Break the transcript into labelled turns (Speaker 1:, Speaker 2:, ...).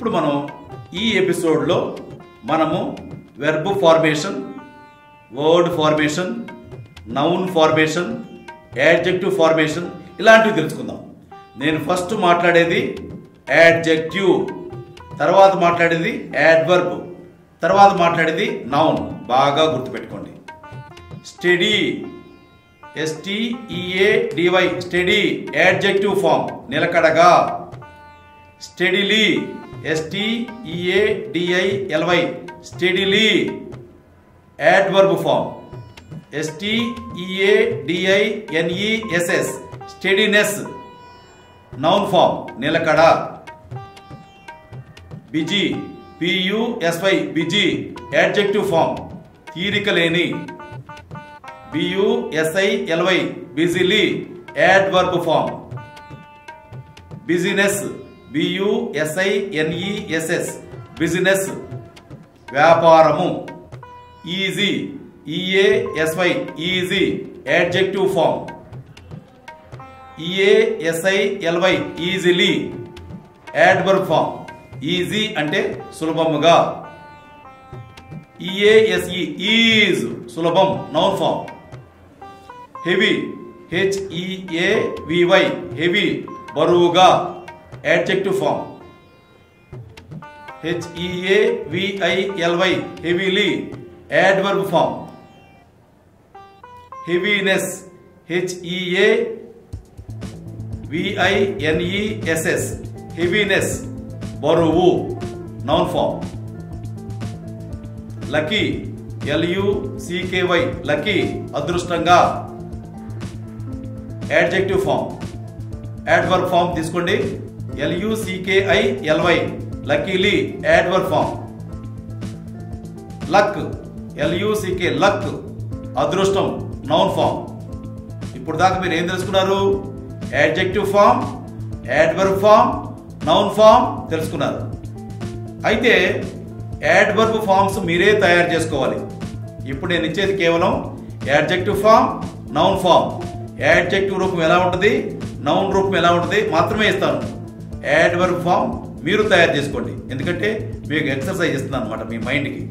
Speaker 1: ఇప్పుడు మనం ఈ ఎపిసోడ్లో మనము verb formation, word formation, noun formation, adjective formation ఇలాంటివి తెలుసుకుందాం. నేను ఫస్ట్ మాట్లాడేది యాడ్జెక్టివ్, తర్వాత మాట్లాడేది యాడ్వర్బ్, తర్వాత మాట్లాడేది నౌన్. బాగా గుర్తుపెట్టుకోండి. Steady, STEADY, steady adjective form నిలకడగా. Steadily, STEADILY, steadily adverb form. STEADINESS, steadiness noun form నిలకడ. Busy, BUSY, busy adjective form తీరిక లేని. BUSILY, busily adverb form. Business, BUSINESS, business వ్యాపారము. Easy, EASY, easy adjective form. EASILY, easily adverb form. Easy అంటే సులభముగా. EASE, ease సులభం noun form. Heavy, HEAVY, heavy బరువుగా adjective form. HEAVILY, heavily adverb form. Heaviness, HEAVINESS, heaviness బరువు noun form. Lucky, LUCKY, lucky అదృష్టంగా adjective form. Adverb form తీసుకోండి. LUCKILY, luckily adverb form. Luck, LUCK, luck అదృష్టం noun form. ఇప్పుడు దాకా మీరు ఏం తెలుసుకున్నారు? Adjective form, adverb form, noun form తెలుసుకున్నారు. అయితే యాడ్వర్బ్ ఫామ్స్ మీరే తయారు చేసుకోవాలి. ఇప్పుడు నేను ఇచ్చేది కేవలం adjective form, noun form. Adjective రూపం ఎలా ఉంటుంది, నౌన్ రూపం ఎలా ఉంటుంది మాత్రమే ఇస్తాను. యాడ్వర్బ్ ఫామ్ మీరు తయారు చేసుకోండి, ఎందుకంటే మీకు ఎక్సర్సైజ్ ఇస్తున్నాను అన్నమాట మీ మైండ్కి.